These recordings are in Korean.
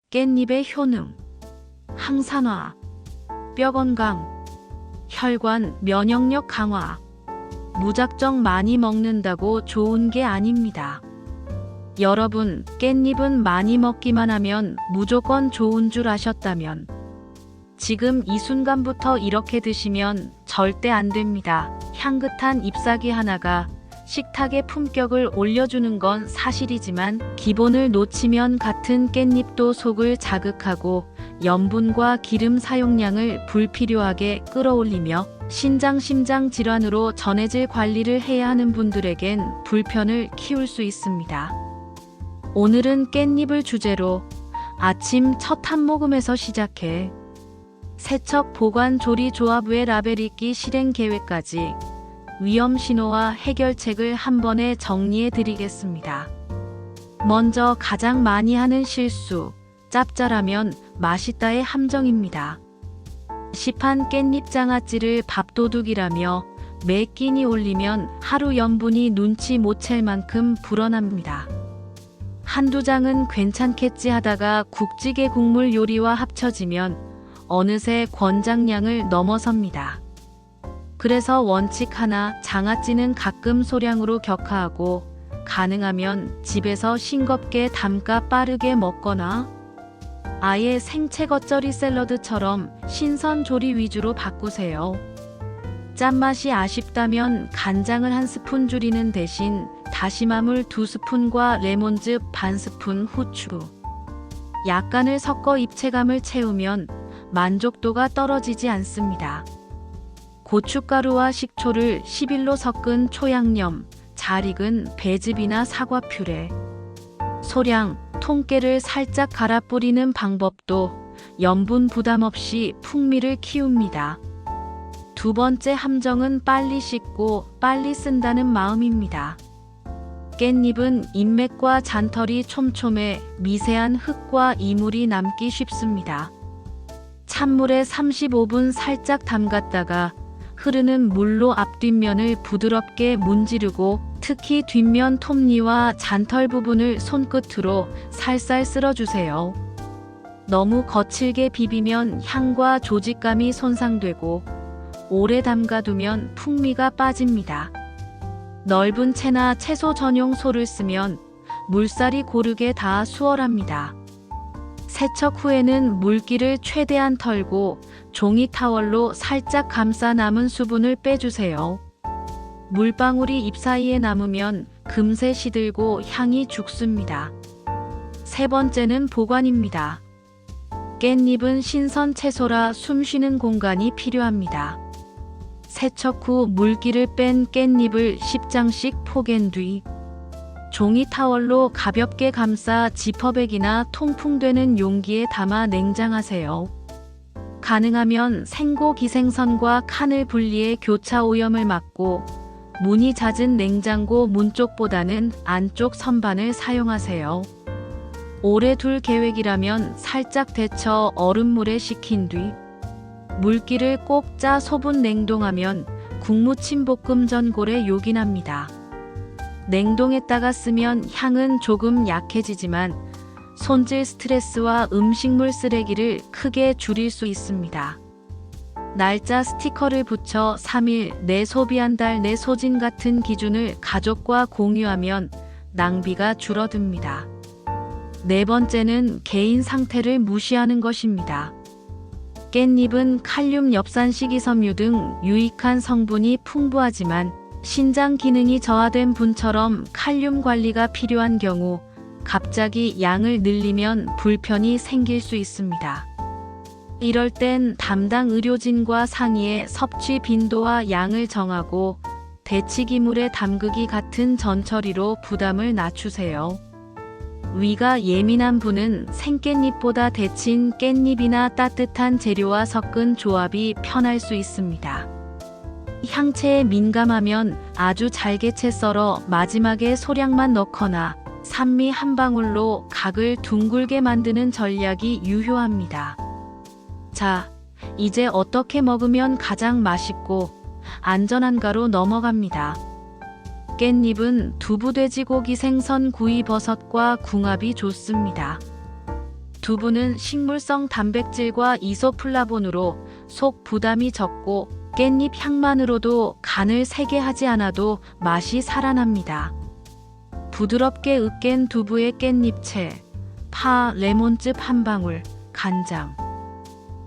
깻잎의 효능. 항산화, 뼈 건강, 혈관, 면역력 강화. 무작정 많이 먹는다고 좋은 게 아닙니다. 여러분, 깻잎은 많이 먹기만 하면 무조건 좋은 줄 아셨다면 지금 이 순간부터 이렇게 드시면 절대 안 됩니다. 향긋한 잎사귀 하나가 식탁의 품격을 올려주는 건 사실이지만 기본을 놓치면 같은 깻잎도 속을 자극하고 염분과 기름 사용량을 불필요하게 끌어올리며 신장 심장 질환으로 전해질 관리를 해야 하는 분들에겐 불편을 키울 수 있습니다. 오늘은 깻잎을 주제로 아침 첫 한 모금에서 시작해 세척 보관 조리 조합 외 라벨 읽기 실행 계획까지 위험 신호와 해결책을 한 번에 정리해 드리겠습니다. 먼저 가장 많이 하는 실수, 짭짤하면 맛있다의 함정입니다. 시판 깻잎 장아찌를 밥도둑이라며 매 끼니 올리면 하루 염분이 눈치 못 챌 만큼 불어납니다. 한두 장은 괜찮겠지 하다가 국찌개 국물 요리와 합쳐지면 어느새 권장량을 넘어섭니다. 그래서 원칙 하나, 장아찌는 가끔 소량으로 격하하고 가능하면 집에서 싱겁게 담가 빠르게 먹거나 아예 생채 겉절이 샐러드처럼 신선 조리 위주로 바꾸세요. 짠맛이 아쉽다면 간장을 한 스푼 줄이는 대신 다시마물 2스푼과 레몬즙 반 스푼, 후추 약간을 섞어 입체감을 채우면 만족도가 떨어지지 않습니다. 고춧가루와 식초를 11로 섞은 초양념, 잘 익은 배즙이나 사과 퓨레, 소량, 통깨를 살짝 갈아 뿌리는 방법도 염분 부담 없이 풍미를 키웁니다. 두 번째 함정은 빨리 씻고 빨리 쓴다는 마음입니다. 깻잎은 인맥과 잔털이 촘촘해 미세한 흙과 이물이 남기 쉽습니다. 찬물에 35분 살짝 담갔다가 흐르는 물로 앞뒷면을 부드럽게 문지르고 특히 뒷면 톱니와 잔털 부분을 손끝으로 살살 쓸어주세요. 너무 거칠게 비비면 향과 조직감이 손상되고 오래 담가두면 풍미가 빠집니다. 넓은 채나 채소 전용 소를 쓰면 물살이 고르게 닿아 수월합니다. 세척 후에는 물기를 최대한 털고 종이 타월로 살짝 감싸 남은 수분을 빼주세요. 물방울이 잎 사이에 남으면 금세 시들고 향이 죽습니다. 세 번째는 보관입니다. 깻잎은 신선 채소라 숨쉬는 공간이 필요합니다. 세척 후 물기를 뺀 깻잎을 10장씩 포갠 뒤 종이 타월로 가볍게 감싸 지퍼백이나 통풍되는 용기에 담아 냉장하세요. 가능하면 생고 기생선과 칸을 분리해 교차 오염을 막고 문이 잦은 냉장고 문 쪽보다는 안쪽 선반을 사용하세요. 오래 둘 계획이라면 살짝 데쳐 얼음물에 식힌 뒤 물기를 꼭 짜 소분 냉동하면 국무침 볶음 전골에 요긴합니다. 냉동했다가 쓰면 향은 조금 약해지지만 손질 스트레스와 음식물 쓰레기를 크게 줄일 수 있습니다. 날짜 스티커를 붙여 3일 내 소비 한 달 내 소진 같은 기준을 가족과 공유하면 낭비가 줄어듭니다. 네 번째는 개인 상태를 무시하는 것입니다. 깻잎은 칼륨, 엽산, 식이섬유 등 유익한 성분이 풍부하지만 신장 기능이 저하된 분처럼 칼륨 관리가 필요한 경우 갑자기 양을 늘리면 불편이 생길 수 있습니다. 이럴 땐 담당 의료진과 상의해 섭취 빈도와 양을 정하고 데치기물에 담그기 같은 전처리로 부담을 낮추세요. 위가 예민한 분은 생깻잎보다 데친 깻잎이나 따뜻한 재료와 섞은 조합이 편할 수 있습니다. 향채에 민감하면 아주 잘게 채 썰어 마지막에 소량만 넣거나 산미 한 방울로 각을 둥글게 만드는 전략이 유효합니다. 자, 이제 어떻게 먹으면 가장 맛있고 안전한가로 넘어갑니다. 깻잎은 두부, 돼지고기, 생선, 구이, 버섯과 궁합이 좋습니다. 두부는 식물성 단백질과 이소플라본으로 속 부담이 적고 깻잎 향만으로도 간을 세게 하지 않아도 맛이 살아납니다. 부드럽게 으깬 두부에 깻잎채, 파, 레몬즙 한 방울, 간장,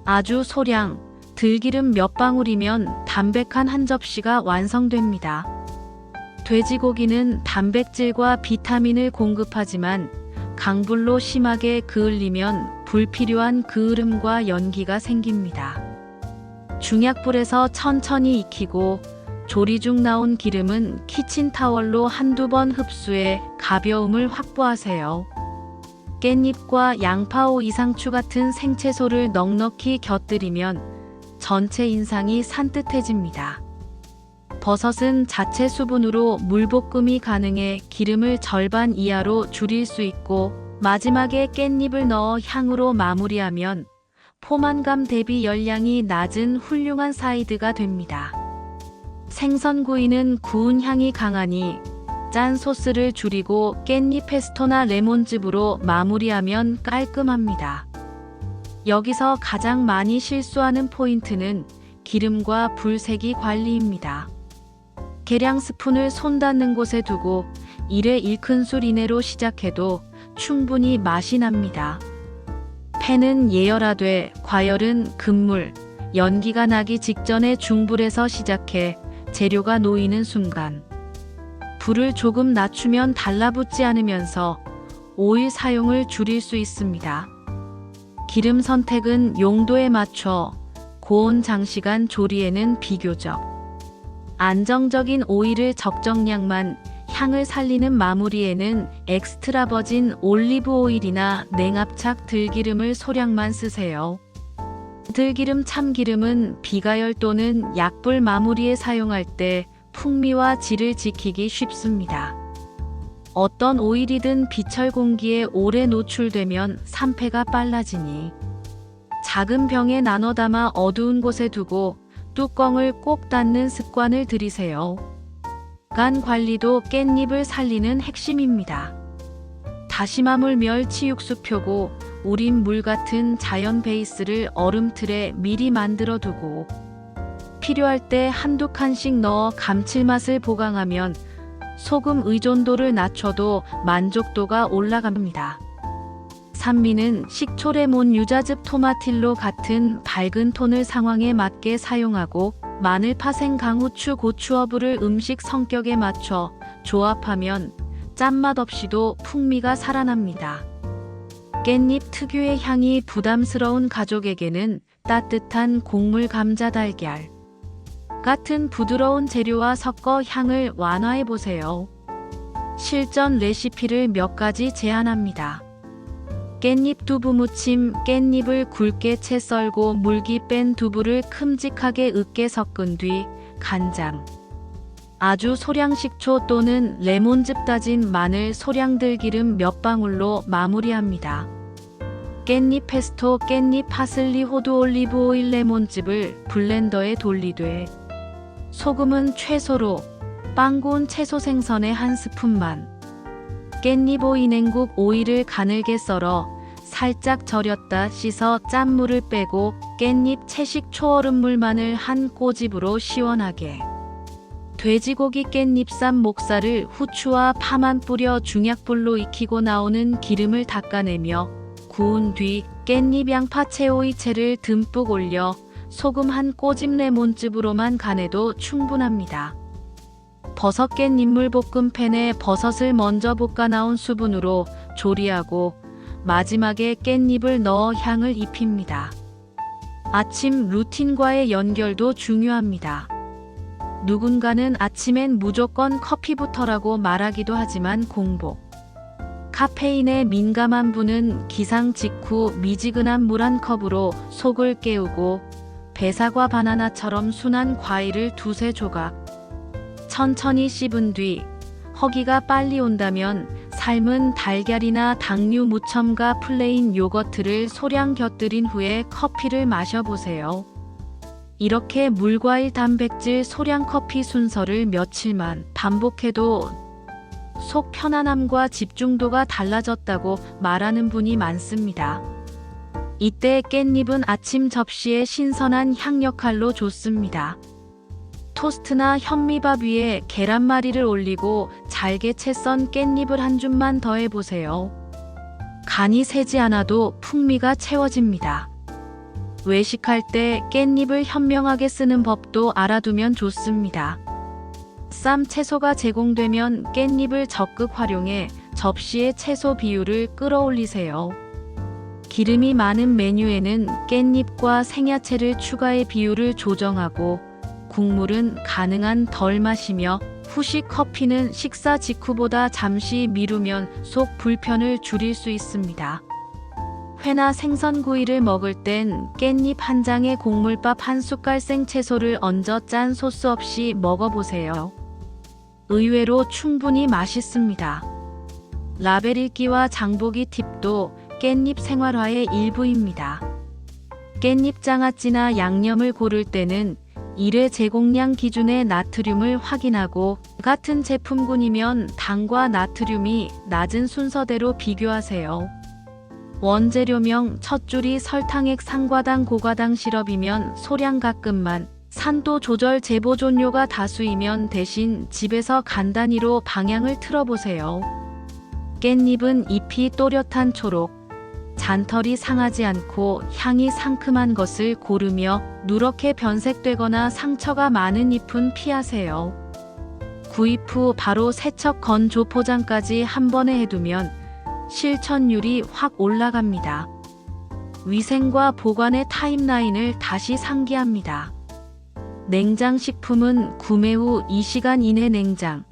아주 소량, 들기름 몇 방울이면 담백한 한 접시가 완성됩니다. 돼지고기는 단백질과 비타민을 공급하지만 강불로 심하게 그을리면 불필요한 그을음과 연기가 생깁니다. 중약불에서 천천히 익히고 조리 중 나온 기름은 키친타월로 한두 번 흡수해 가벼움을 확보하세요. 깻잎과 양파오 이상추 같은 생채소를 넉넉히 곁들이면 전체 인상이 산뜻해집니다. 버섯은 자체 수분으로 물볶음이 가능해 기름을 절반 이하로 줄일 수 있고 마지막에 깻잎을 넣어 향으로 마무리하면 포만감 대비 열량이 낮은 훌륭한 사이드가 됩니다. 생선구이는 구운 향이 강하니 짠 소스를 줄이고 깻잎 페스토나 레몬즙으로 마무리하면 깔끔합니다. 여기서 가장 많이 실수하는 포인트는 기름과 불세기 관리입니다. 계량 스푼을 손 닿는 곳에 두고 1에 1큰술 이내로 시작해도 충분히 맛이 납니다. 팬은 예열하되 과열은 급물, 연기가 나기 직전에 중불에서 시작해 재료가 놓이는 순간 불을 조금 낮추면 달라붙지 않으면서 오일 사용을 줄일 수 있습니다. 기름 선택은 용도에 맞춰 고온 장시간 조리에는 비교적 안정적인 오일을 적정량만, 향을 살리는 마무리에는 엑스트라 버진 올리브 오일이나 냉압착 들기름을 소량만 쓰세요. 들기름 참기름은 비가열 또는 약불 마무리에 사용할 때 풍미와 질을 지키기 쉽습니다. 어떤 오일이든 비철 공기에 오래 노출되면 산패가 빨라지니 작은 병에 나눠 담아 어두운 곳에 두고 뚜껑을 꼭 닫는 습관을 들이세요. 간 관리도 깻잎을 살리는 핵심입니다. 다시마물 멸치 육수 표고 우린 물 같은 자연 베이스를 얼음틀에 미리 만들어 두고 필요할 때 한두 칸씩 넣어 감칠맛을 보강하면 소금 의존도를 낮춰도 만족도가 올라갑니다. 산미는 식초, 레몬, 유자즙, 토마틸로 같은 밝은 톤을 상황에 맞게 사용하고 마늘, 파생, 강후추, 고추어부를 음식 성격에 맞춰 조합하면 짠맛 없이도 풍미가 살아납니다. 깻잎 특유의 향이 부담스러운 가족에게는 따뜻한 곡물 감자 달걀 같은 부드러운 재료와 섞어 향을 완화해보세요. 실전 레시피를 몇 가지 제안합니다. 깻잎 두부 무침, 깻잎을 굵게 채 썰고 물기 뺀 두부를 큼직하게 으깨 섞은 뒤 간장, 아주 소량 식초 또는 레몬즙, 다진 마늘, 소량 들기름 몇 방울로 마무리합니다. 깻잎 페스토, 깻잎, 파슬리, 호두, 올리브 오일, 레몬즙을 블렌더에 돌리되 소금은 최소로 빵 구운 채소 생선의 한 스푼만, 깻잎 오이 냉국 오이를 가늘게 썰어 살짝 절였다 씻어 짠물을 빼고 깻잎 채식 초얼음물 마늘 한 꼬집으로 시원하게, 돼지고기 깻잎쌈 목살을 후추와 파만 뿌려 중약불로 익히고 나오는 기름을 닦아내며 구운 뒤 깻잎 양파채 오이채를 듬뿍 올려 소금 한 꼬집 레몬즙으로만 간해도 충분합니다. 버섯 깻잎물 볶음팬에 버섯을 먼저 볶아 나온 수분으로 조리하고 마지막에 깻잎을 넣어 향을 입힙니다. 아침 루틴과의 연결도 중요합니다. 누군가는 아침엔 무조건 커피부터라고 말하기도 하지만 공복, 카페인에 민감한 분은 기상 직후 미지근한 물 한 컵으로 속을 깨우고 배사과 바나나처럼 순한 과일을 두세 조각 천천히 씹은 뒤 허기가 빨리 온다면 삶은 달걀이나 당류 무첨가 플레인 요거트를 소량 곁들인 후에 커피를 마셔보세요. 이렇게 물과일 단백질 소량 커피 순서를 며칠만 반복해도 속 편안함과 집중도가 달라졌다고 말하는 분이 많습니다. 이때 깻잎은 아침 접시에 신선한 향 역할로 좋습니다. 토스트나 현미밥 위에 계란말이를 올리고 잘게 채 썬 깻잎을 한 줌만 더해보세요. 간이 세지 않아도 풍미가 채워집니다. 외식할 때 깻잎을 현명하게 쓰는 법도 알아두면 좋습니다. 쌈 채소가 제공되면 깻잎을 적극 활용해 접시의 채소 비율을 끌어올리세요. 기름이 많은 메뉴에는 깻잎과 생야채를 추가해 비율을 조정하고, 국물은 가능한 덜 마시며 후식 커피는 식사 직후보다 잠시 미루면 속 불편을 줄일 수 있습니다. 회나 생선구이를 먹을 땐 깻잎 한 장에 곡물밥 한 숟갈 생채소를 얹어 짠 소스 없이 먹어보세요. 의외로 충분히 맛있습니다. 라벨 읽기와 장보기 팁도 깻잎 생활화의 일부입니다. 깻잎 장아찌나 양념을 고를 때는 1회 제공량 기준의 나트륨을 확인하고, 같은 제품군이면 당과 나트륨이 낮은 순서대로 비교하세요. 원재료명 첫 줄이 설탕액 상과당 고과당 시럽이면 소량 가끔만, 산도 조절 제보존료가 다수이면 대신 집에서 간단히로 방향을 틀어보세요. 깻잎은 잎이 또렷한 초록, 잔털이 상하지 않고 향이 상큼한 것을 고르며 누렇게 변색되거나 상처가 많은 잎은 피하세요. 구입 후 바로 세척 건조 포장까지 한 번에 해두면 실천율이 확 올라갑니다. 위생과 보관의 타임라인을 다시 상기합니다. 냉장식품은 구매 후 2시간 이내 냉장,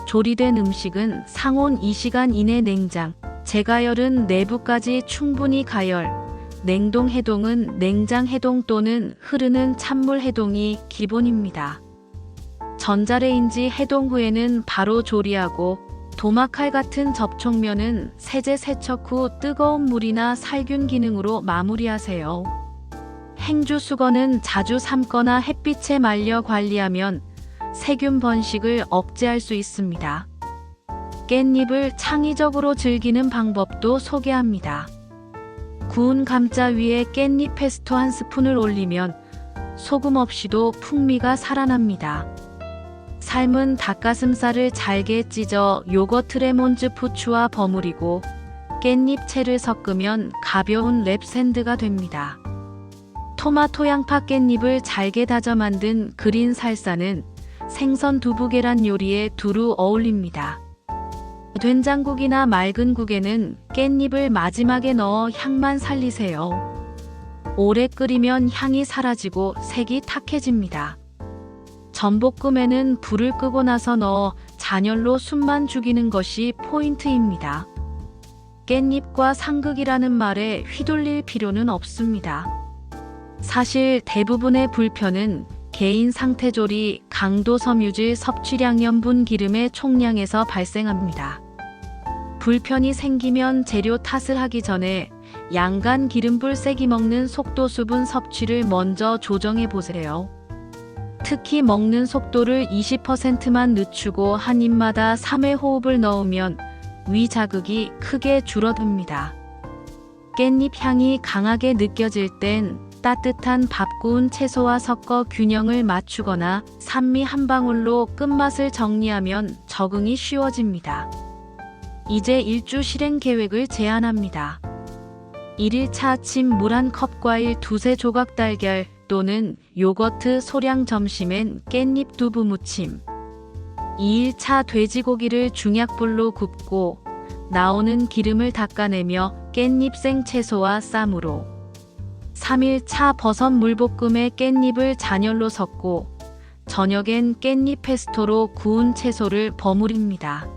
조리된 음식은 상온 2시간 이내 냉장, 재가열은 내부까지 충분히 가열, 냉동 해동은 냉장 해동 또는 흐르는 찬물 해동이 기본입니다. 전자레인지 해동 후에는 바로 조리하고, 도마칼 같은 접촉면은 세제 세척 후 뜨거운 물이나 살균 기능으로 마무리하세요. 행주 수건은 자주 삶거나 햇빛에 말려 관리하면 세균 번식을 억제할 수 있습니다. 깻잎을 창의적으로 즐기는 방법도 소개합니다. 구운 감자 위에 깻잎 페스토 한 스푼을 올리면 소금 없이도 풍미가 살아납니다. 삶은 닭가슴살을 잘게 찢어 요거트 레몬즙 후추와 버무리고 깻잎채를 섞으면 가벼운 랩 샌드가 됩니다. 토마토 양파 깻잎을 잘게 다져 만든 그린 살사는 생선 두부 계란 요리에 두루 어울립니다. 된장국이나 맑은 국에는 깻잎을 마지막에 넣어 향만 살리세요. 오래 끓이면 향이 사라지고 색이 탁해집니다. 전볶음에는 불을 끄고 나서 넣어 잔열로 숨만 죽이는 것이 포인트입니다. 깻잎과 상극이라는 말에 휘둘릴 필요는 없습니다. 사실 대부분의 불편은 개인 상태조리, 강도 섬유질, 섭취량, 염분, 기름의 총량에서 발생합니다. 불편이 생기면 재료 탓을 하기 전에 양간 기름불 세기 먹는 속도, 수분 섭취를 먼저 조정해 보세요. 특히 먹는 속도를 20%만 늦추고 한 입마다 3회 호흡을 넣으면 위 자극이 크게 줄어듭니다. 깻잎 향이 강하게 느껴질 땐 따뜻한 밥 구운 채소와 섞어 균형을 맞추거나 산미 한 방울로 끝맛을 정리하면 적응이 쉬워집니다. 이제 일주 실행 계획을 제안합니다. 1일차 아침 물 1컵, 과일 2-3 조각, 달걀 또는 요거트 소량, 점심엔 깻잎 두부 무침. 2일차 돼지고기를 중약불로 굽고 나오는 기름을 닦아내며 깻잎 생채소와 쌈으로. 3일차 버섯 물볶음에 깻잎을 잔열로 섞고 저녁엔 깻잎 페스토로 구운 채소를 버무립니다.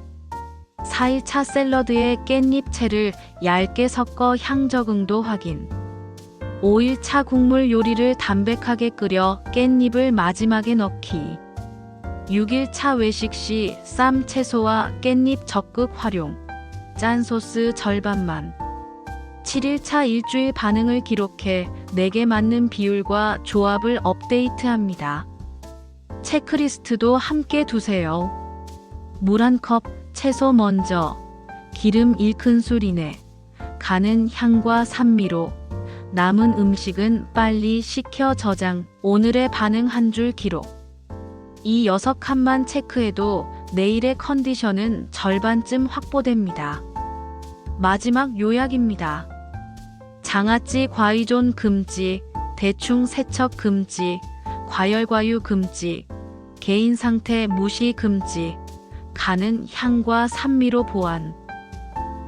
4일차 샐러드에 깻잎채를 얇게 섞어 향 적응도 확인. 5일차 국물 요리를 담백하게 끓여 깻잎을 마지막에 넣기. 6일차 외식 시 쌈 채소와 깻잎 적극 활용. 짠 소스 절반만. 7일차 일주일 반응을 기록해 내게 맞는 비율과 조합을 업데이트합니다. 체크리스트도 함께 두세요. 물 1컵, 채소 먼저, 기름 1큰술 이내, 간은 향과 산미로, 남은 음식은 빨리 식혀 저장. 오늘의 반응 한 줄 기록. 이 6칸만 체크해도 내일의 컨디션은 절반쯤 확보됩니다. 마지막 요약입니다. 장아찌 과의존 금지, 대충 세척 금지, 과열과유 금지, 개인 상태 무시 금지, 간은 향과 산미로 보완.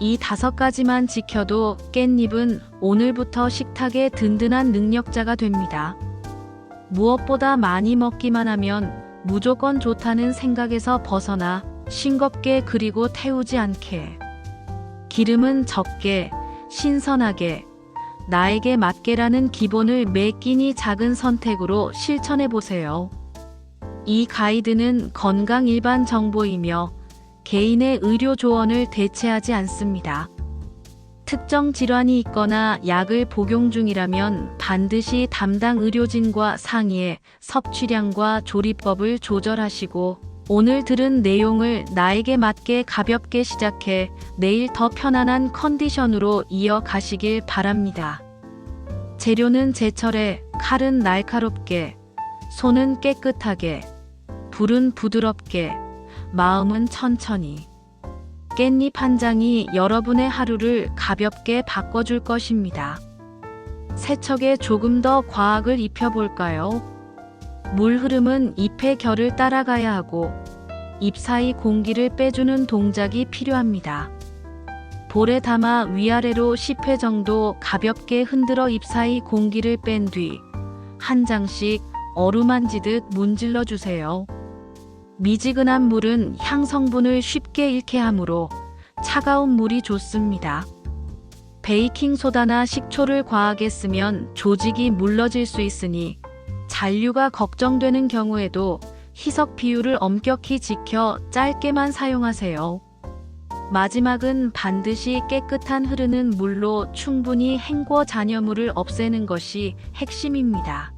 이 5가지만 지켜도 깻잎은 오늘부터 식탁의 든든한 능력자가 됩니다. 무엇보다 많이 먹기만 하면 무조건 좋다는 생각에서 벗어나 싱겁게 그리고 태우지 않게. 기름은 적게, 신선하게, 나에게 맞게라는 기본을 매 끼니 작은 선택으로 실천해 보세요. 이 가이드는 건강 일반 정보이며 개인의 의료 조언을 대체하지 않습니다. 특정 질환이 있거나 약을 복용 중이라면 반드시 담당 의료진과 상의해 섭취량과 조리법을 조절하시고, 오늘 들은 내용을 나에게 맞게 가볍게 시작해 내일 더 편안한 컨디션으로 이어가시길 바랍니다. 재료는 제철에, 칼은 날카롭게, 손은 깨끗하게, 불은 부드럽게, 마음은 천천히. 깻잎 한 장이 여러분의 하루를 가볍게 바꿔줄 것입니다. 세척에 조금 더 과학을 입혀볼까요? 물 흐름은 잎의 결을 따라가야 하고 잎 사이 공기를 빼주는 동작이 필요합니다. 볼에 담아 위아래로 10회 정도 가볍게 흔들어 잎 사이 공기를 뺀 뒤 한 장씩 어루만지듯 문질러 주세요. 미지근한 물은 향 성분을 쉽게 잃게 하므로 차가운 물이 좋습니다. 베이킹소다나 식초를 과하게 쓰면 조직이 물러질 수 있으니 잔류가 걱정되는 경우에도 희석 비율을 엄격히 지켜 짧게만 사용하세요. 마지막은 반드시 깨끗한 흐르는 물로 충분히 헹궈 잔여물을 없애는 것이 핵심입니다.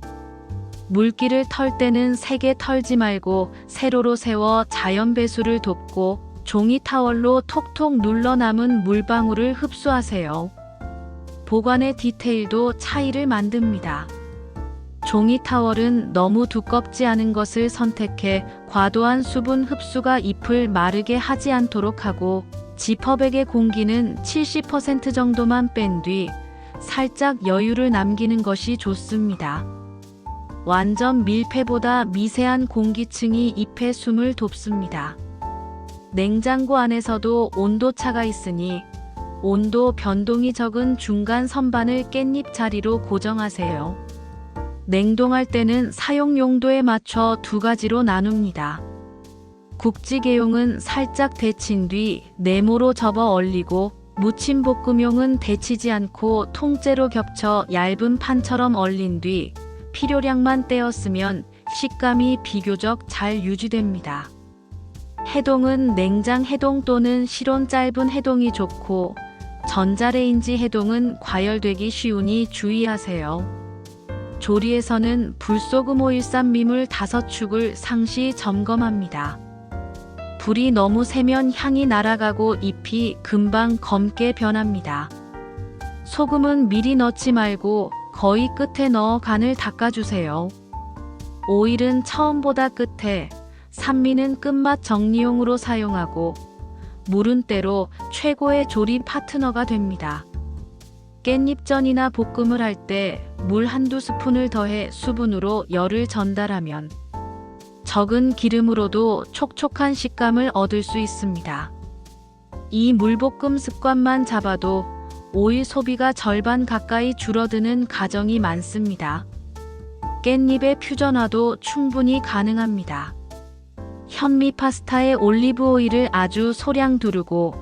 물기를 털 때는 세게 털지 말고 세로로 세워 자연 배수를 돕고 종이 타월로 톡톡 눌러 남은 물방울을 흡수하세요. 보관의 디테일도 차이를 만듭니다. 종이 타월은 너무 두껍지 않은 것을 선택해 과도한 수분 흡수가 잎을 마르게 하지 않도록 하고, 지퍼백의 공기는 70% 정도만 뺀 뒤 살짝 여유를 남기는 것이 좋습니다. 완전 밀폐보다 미세한 공기층이 잎의 숨을 돕습니다. 냉장고 안에서도 온도차가 있으니 온도 변동이 적은 중간 선반을 깻잎 자리로 고정하세요. 냉동할 때는 사용 용도에 맞춰 2가지로 나눕니다. 국지개용은 살짝 데친 뒤 네모로 접어 얼리고, 무침 볶음용은 데치지 않고 통째로 겹쳐 얇은 판처럼 얼린 뒤 필요량만 떼었으면 식감이 비교적 잘 유지됩니다. 해동은 냉장 해동 또는 실온 짧은 해동이 좋고, 전자레인지 해동은 과열되기 쉬우니 주의하세요. 조리에서는 불소금 오일산미물 5축을 상시 점검합니다. 불이 너무 세면 향이 날아가고 잎이 금방 검게 변합니다. 소금은 미리 넣지 말고 거의 끝에 넣어 간을 닦아주세요. 오일은 처음보다 끝에, 산미는 끝맛 정리용으로 사용하고, 물은 때로 최고의 조리 파트너가 됩니다. 깻잎전이나 볶음을 할 때 물 1~2스푼을 더해 수분으로 열을 전달하면 적은 기름으로도 촉촉한 식감을 얻을 수 있습니다. 이 물볶음 습관만 잡아도 오일 소비가 절반 가까이 줄어드는 가정이 많습니다. 깻잎의 퓨전화도 충분히 가능합니다. 현미 파스타에 올리브 오일을 아주 소량 두르고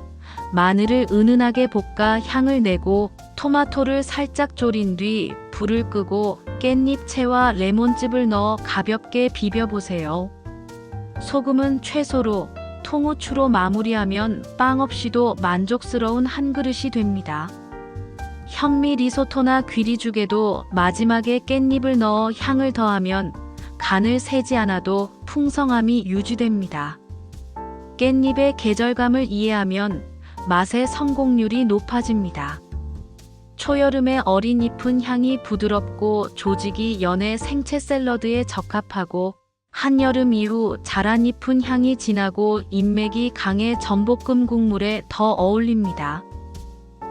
마늘을 은은하게 볶아 향을 내고 토마토를 살짝 졸인 뒤 불을 끄고 깻잎채와 레몬즙을 넣어 가볍게 비벼보세요. 소금은 최소로, 통후추로 마무리하면 빵 없이도 만족스러운 한 그릇이 됩니다. 현미 리소토나 귀리죽에도 마지막에 깻잎을 넣어 향을 더하면 간을 세지 않아도 풍성함이 유지됩니다. 깻잎의 계절감을 이해하면 맛의 성공률이 높아집니다. 초여름의 어린 잎은 향이 부드럽고 조직이 연해 생채 샐러드에 적합하고, 한여름 이후 자란 잎은 향이 진하고 인맥이 강해 전볶음 국물에 더 어울립니다.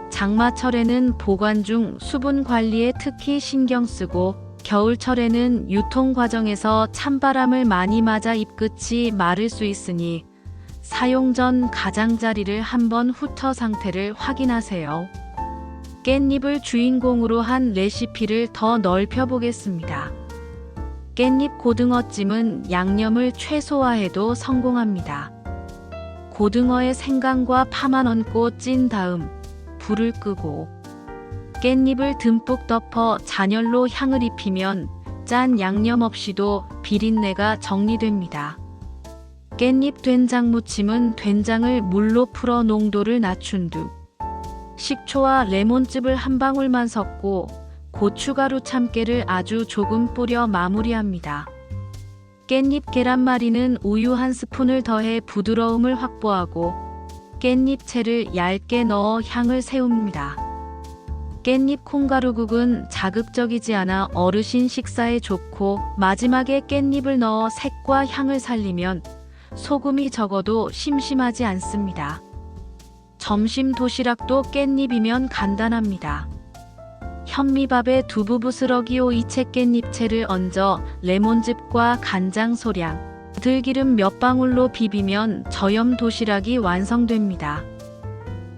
장마철에는 보관 중 수분 관리에 특히 신경 쓰고, 겨울철에는 유통 과정에서 찬바람을 많이 맞아 잎끝이 마를 수 있으니 사용 전 가장자리를 한번 훑어 상태를 확인하세요. 깻잎을 주인공으로 한 레시피를 더 넓혀 보겠습니다. 깻잎 고등어찜은 양념을 최소화해도 성공합니다. 고등어의 생강과 파만 얹고 찐 다음 불을 끄고 깻잎을 듬뿍 덮어 잔열로 향을 입히면 짠 양념 없이도 비린내가 정리됩니다. 깻잎 된장 무침은 된장을 물로 풀어 농도를 낮춘 뒤 식초와 레몬즙을 한 방울만 섞고 고춧가루 참깨를 아주 조금 뿌려 마무리합니다. 깻잎 계란말이는 우유 한 스푼을 더해 부드러움을 확보하고 깻잎채를 얇게 넣어 향을 세웁니다. 깻잎 콩가루국은 자극적이지 않아 어르신 식사에 좋고, 마지막에 깻잎을 넣어 색과 향을 살리면 소금이 적어도 심심하지 않습니다. 점심 도시락도 깻잎이면 간단합니다. 현미밥에 두부 부스러기오 이채 깻잎채를 얹어 레몬즙과 간장 소량, 들기름 몇 방울로 비비면 저염 도시락이 완성됩니다.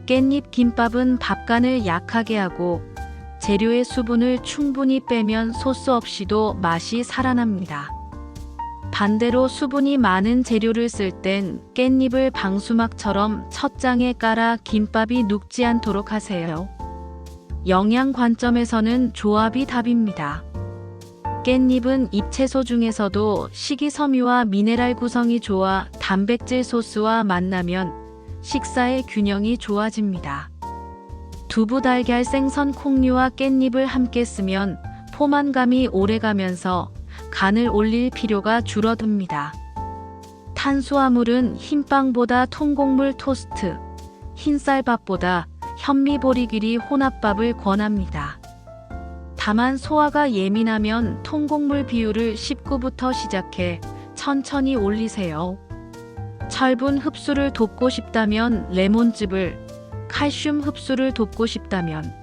깻잎 김밥은 밥간을 약하게 하고 재료의 수분을 충분히 빼면 소스 없이도 맛이 살아납니다. 반대로 수분이 많은 재료를 쓸 땐 깻잎을 방수막처럼 첫 장에 깔아 김밥이 눅지 않도록 하세요. 영양 관점에서는 조합이 답입니다. 깻잎은 잎채소 중에서도 식이섬유와 미네랄 구성이 좋아 단백질 소스와 만나면 식사의 균형이 좋아집니다. 두부 달걀 생선 콩류와 깻잎을 함께 쓰면 포만감이 오래가면서 간을 올릴 필요가 줄어듭니다. 탄수화물은 흰빵보다 통곡물 토스트, 흰쌀밥보다 현미보리귀리 혼합밥을 권합니다. 다만 소화가 예민하면 통곡물 비율을 19부터 시작해 천천히 올리세요. 철분 흡수를 돕고 싶다면 레몬즙을, 칼슘 흡수를 돕고 싶다면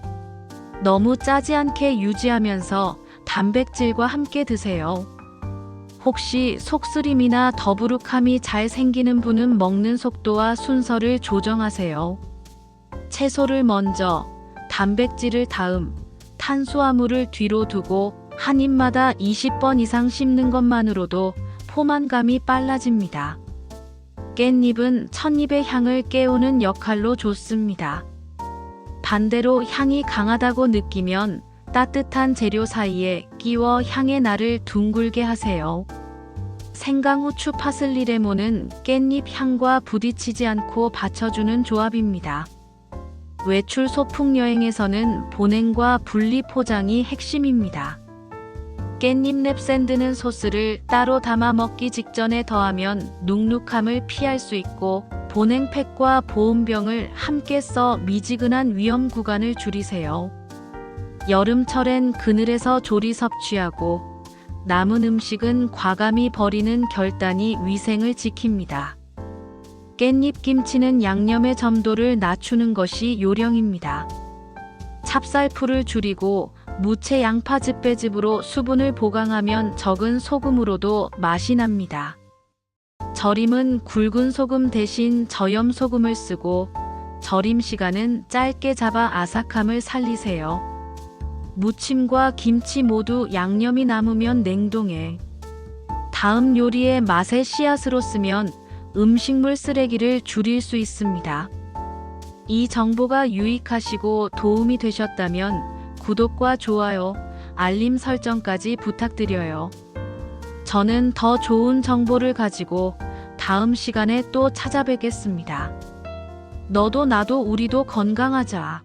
너무 짜지 않게 유지하면서 단백질과 함께 드세요. 혹시 속쓰림이나 더부룩함이 잘 생기는 분은 먹는 속도와 순서를 조정하세요. 채소를 먼저, 단백질을 다음, 탄수화물을 뒤로 두고 한 입마다 20번 이상 씹는 것만으로도 포만감이 빨라집니다. 깻잎은 찻잎의 향을 깨우는 역할로 좋습니다. 반대로 향이 강하다고 느끼면 따뜻한 재료 사이에 끼워 향의 날을 둥글게 하세요. 생강, 후추, 파슬리, 레몬은 깻잎 향과 부딪히지 않고 받쳐주는 조합입니다. 외출 소풍 여행에서는 보냉과 분리 포장이 핵심입니다. 깻잎 랩 샌드는 소스를 따로 담아 먹기 직전에 더하면 눅눅함을 피할 수 있고, 보냉팩과 보온병을 함께 써 미지근한 위험 구간을 줄이세요. 여름철엔 그늘에서 조리 섭취하고 남은 음식은 과감히 버리는 결단이 위생을 지킵니다. 깻잎 김치는 양념의 점도를 낮추는 것이 요령입니다. 찹쌀풀을 줄이고 무채 양파즙 배즙으로 수분을 보강하면 적은 소금으로도 맛이 납니다. 절임은 굵은 소금 대신 저염 소금을 쓰고 절임 시간은 짧게 잡아 아삭함을 살리세요. 무침과 김치 모두 양념이 남으면 냉동해. 다음 요리의 맛의 씨앗으로 쓰면 음식물 쓰레기를 줄일 수 있습니다. 이 정보가 유익하시고 도움이 되셨다면 구독과 좋아요, 알림 설정까지 부탁드려요. 저는 더 좋은 정보를 가지고 다음 시간에 또 찾아뵙겠습니다. 너도 나도 우리도 건강하자.